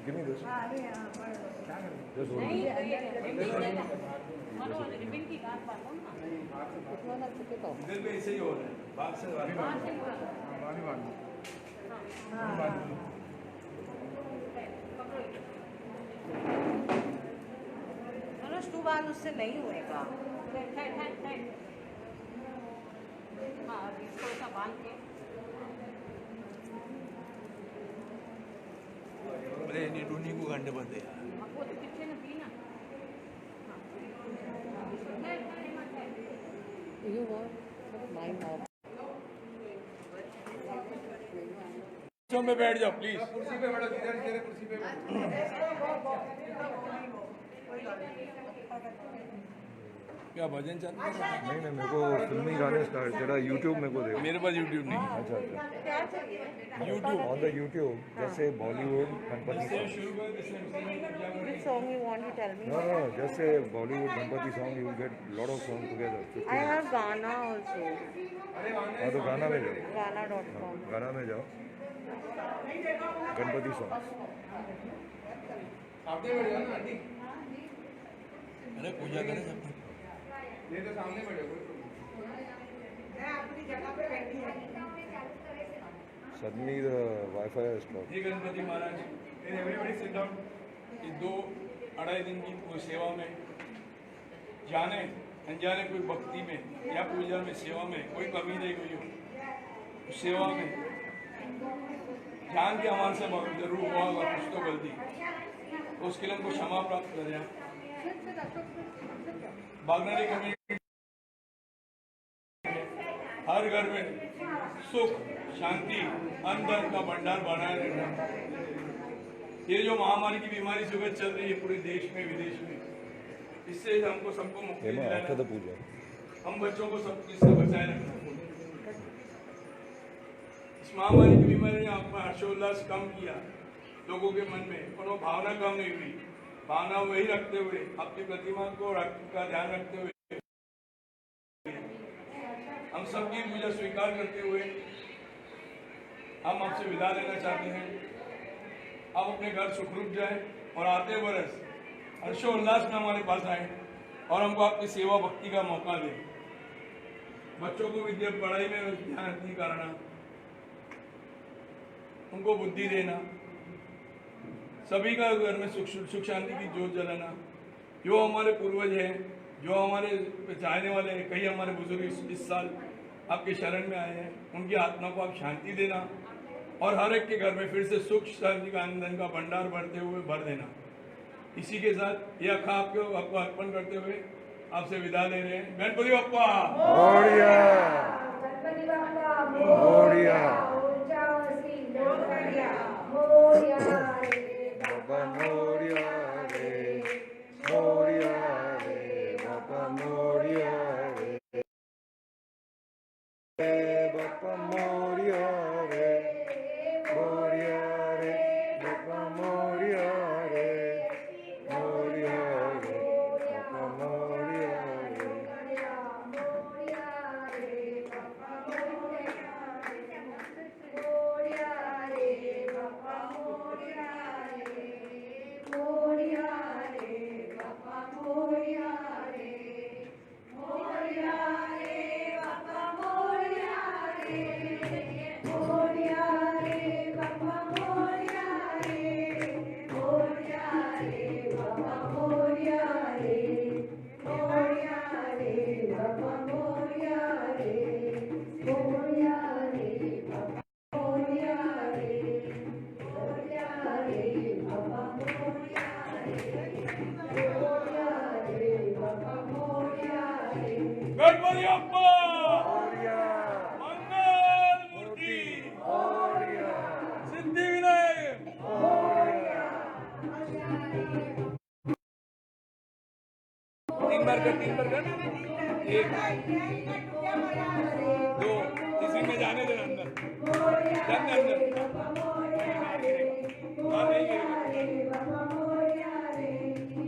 Give me this. Just hold नहीं it. Ribbon की गांठ बांधो ना। इधर भी ऐसे ही हो रहा है, बात से वाली बात मनोज तू बात उससे नहीं होएगा। हाँ इसको ऐसा बांध के अरे ये टूनी को घंटे बंदे वो तो पीछे ना पी ना। You want my mom? में बैठ जाओ प्लीज, कुर्सी पे बैठो, जिधर जिधर कुर्सी पे बैठो। क्या भजन चल रहा है? नहीं मेरे को फिल्मी गाने स्टार्ट तेरा YouTube मेरे को दे। मेरे पास YouTube नहीं। अच्छा YouTube ऑन द YouTube जैसे Bollywood Ganpati Which song you want to tell me? No, जैसे Bollywood Ganpati song you will get lot of song together. I have Gaana also. हाँ तो गाना में जाओ, Gaana.com. गाना में जाओ, गणपति सॉन्ग। अरे पूजा करें सब। ये तो सामने बैठो, मैं अपनी जगह पे बैठी हूँ। Suddenly the Wi-Fi is stopped. ये गणपति महाराज एवरीबॉडी सिट डाउन। इस 2-2.5 दिन की सेवा में जाने अनजाने कोई भक्ति में या पूजा में सेवा में कोई कमी नहीं हुई हो, सेवा में जान के हमारे से जरूर हुआ होगा कुछ तो गलती, तो उसके लिए हमको क्षमा प्राप्त कर जाए। बागनारी कम्युनिटी हर घर में सुख शांति अन्न धन का भंडार बनाए रहना। ये जो महामारी की बीमारी सुबह चल रही है पूरे देश में विदेश में, इससे हमको सबको मुक्ति दिलाना, पूजा हम बच्चों को सब इससे बचाए रखना। इस महामारी की बीमारी ने आपका हर्षोल्लास कम किया, लोगों के मन में कोनो भावना कम नहीं हुई। भावना वही रखते हुए अपनी प्रतिमा को का ध्यान रखते हुए हम सबकी पूजा स्वीकार करते हुए हम आपसे विदा लेना चाहते हैं। आप अपने घर सुखरूप जाएं और आते बरस हर्षोल्लास में हमारे पास आए और हमको आपकी सेवा भक्ति का मौका दें। बच्चों को विद्या पढ़ाई में ध्यान नहीं करना, उनको बुद्धि देना, सभी का घर में सुख शांति की जोत जलाना। जो हमारे पूर्वज हैं, जो हमारे चाहने वाले हैं, कई हमारे बुजुर्ग इस साल आपके शरण में आए हैं, उनकी आत्मा को आप शांति देना और हर एक के घर में फिर से सुख शांति का आनंद का भंडार भरते हुए भर देना। इसी के साथ ये अखा आपको अर्पण करते हुए आपसे विदा ले रहे हैं। गणपति बप्पा मोरिया, गणपति बप्पा मोरिया, बाबा मोरिया रे, मोरिया रे, बाबा मोरिया रे, बाबा मोरिया रे, मोरिया रे, बाबा मोरिया रे, मोरिया रे, बाबा मोरिया रे। गणपति बप्पा मंगल मूर्ति सिद्धि विनायक। तीन बार कर एक दो, इसी में जाने देना अंदर, जाने अंदर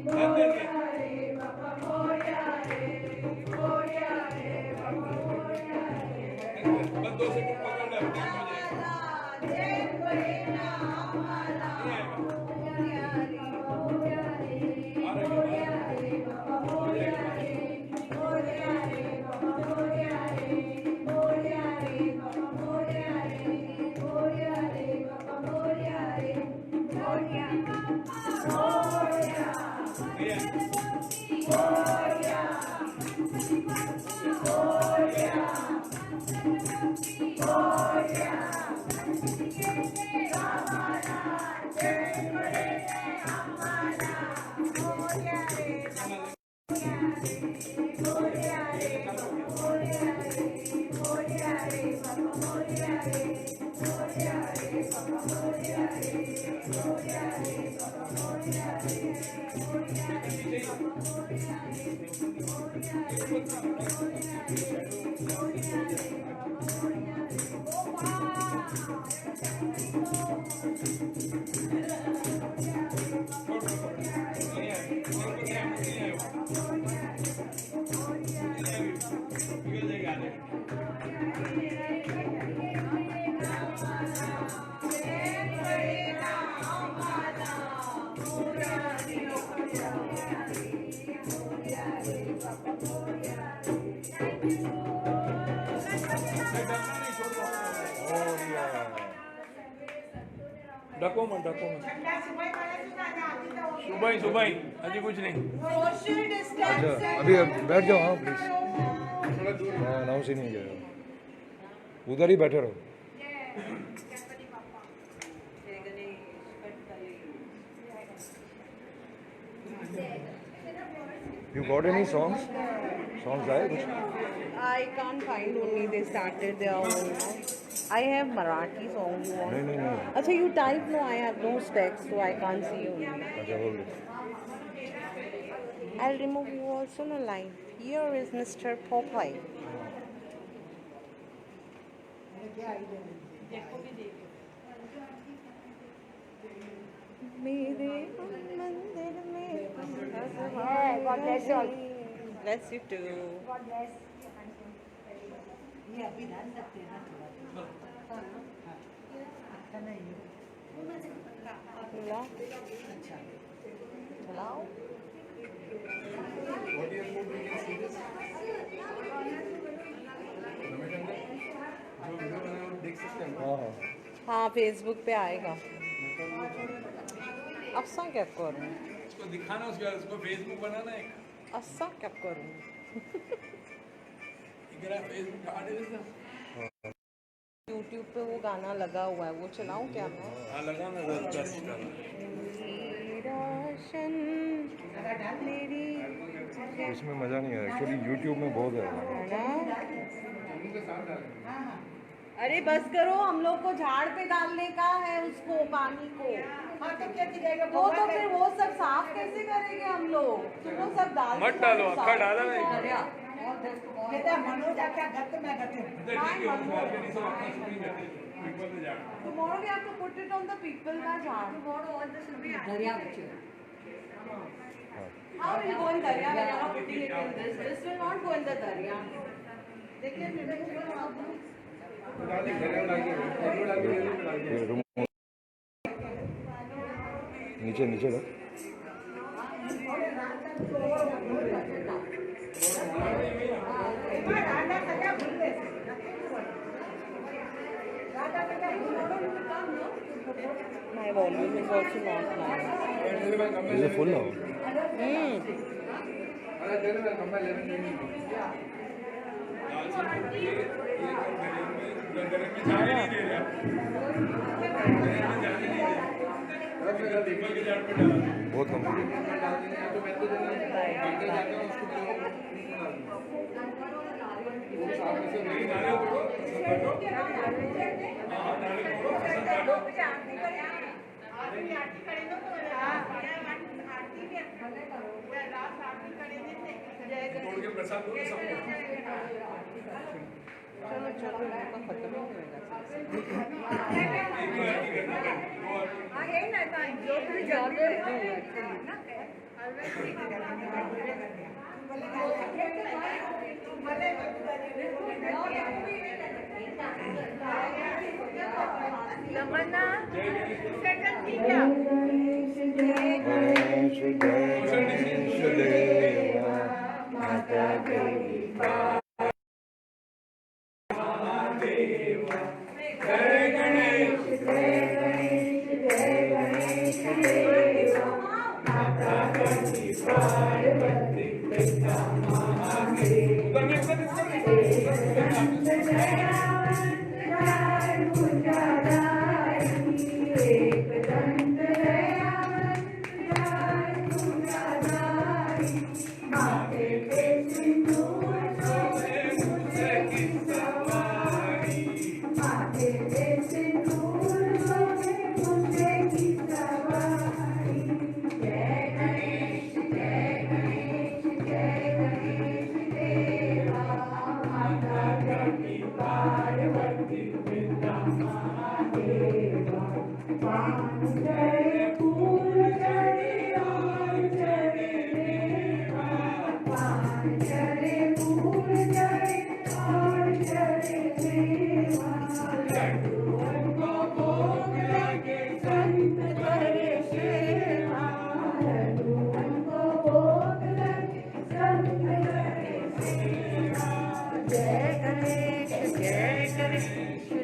नहीं गिरेगा, बस 2 सेकंड पकड़ ले, हो जाएगा। डको मत डको मत ठंडा सुबह करे सुना जा आती तो सुबह ही अजी कुछ नहीं सोशल डिस्टेंस अच्छा अभी बैठ जाओ हाँ प्लीज हाँ अनाउंस ही नहीं किया उधर ही बैठे रहो You got any songs? Songs आए कुछ? I can't find only they started their own. I have Marathi song you want. नहीं अच्छा you type no I have no text so I can't see only. अच्छा बोल दे I'll remove you also no line. Here is Mr. Popeye. मेरे मंदिर में God bless you all. Bless you too. God bless. Hello? Hello? हाँ हाँ हाँ Facebook पे आएगा असा क्या करूँ उसको दिखाना उसको फेसबुक बनाना है असा क्या करूँ फेसबुक आड़े यूट्यूब पे वो गाना लगा हुआ है वो चलाऊं क्या मैं हाँ लगाना रोशन मेरी इसमें मज़ा नहीं आया एक्चुअली यूट्यूब में बहुत है अरे बस करो हम लोग को झाड़ पे डालने का है उसको पानी को हाँ तो क्या जाएगा वो तो फिर वो सब साफ कैसे करेंगे हम लोग तुम लोग सब डाल मत डालो, अक्खा डाला नहीं। कहते हैं मनोज आके गत में गते Tomorrow we have to put it on the people का झाड़ tomorrow all this will be दरिया How will you go in Darya when you are putting it in this? This will not go in the Darya. देखिए नीचे नीचे रख My volume is also not nice. Is it full now? बहुत कम चलो चलो इनका खत्म ही होगा गणेश गणेश देवा माता देवी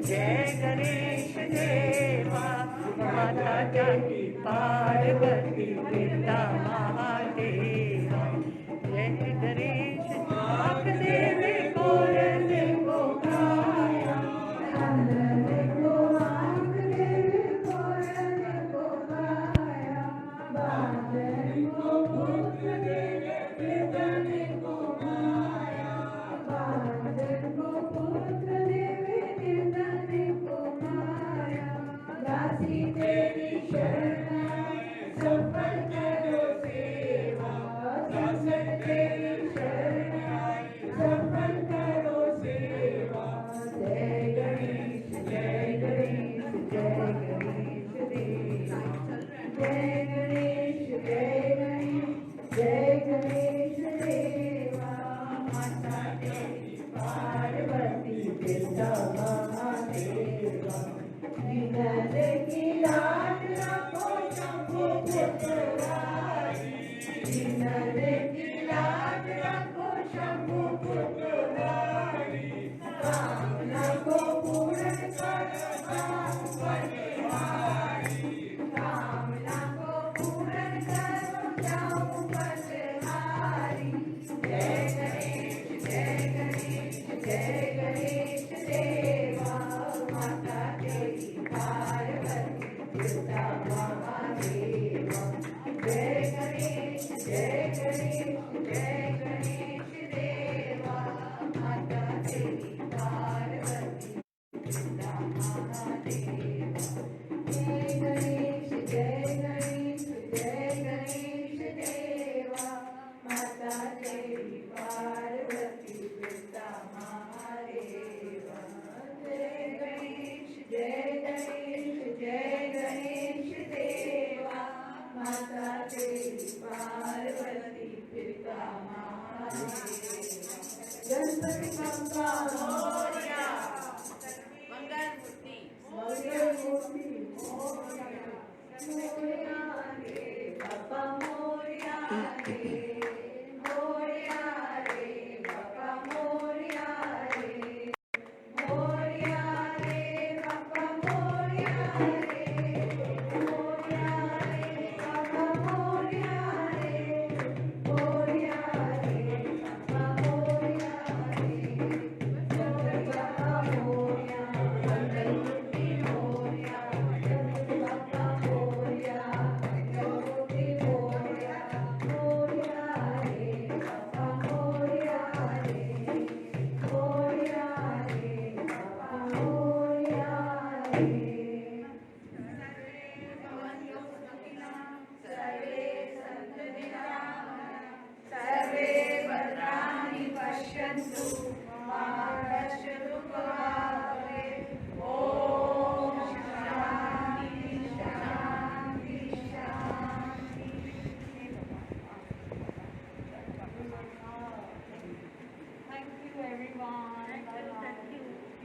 जय गणेश देवा माता जानकी पार्वती पिता महादेवा जय गणेश आँख देवे कोरल को खाया Bapa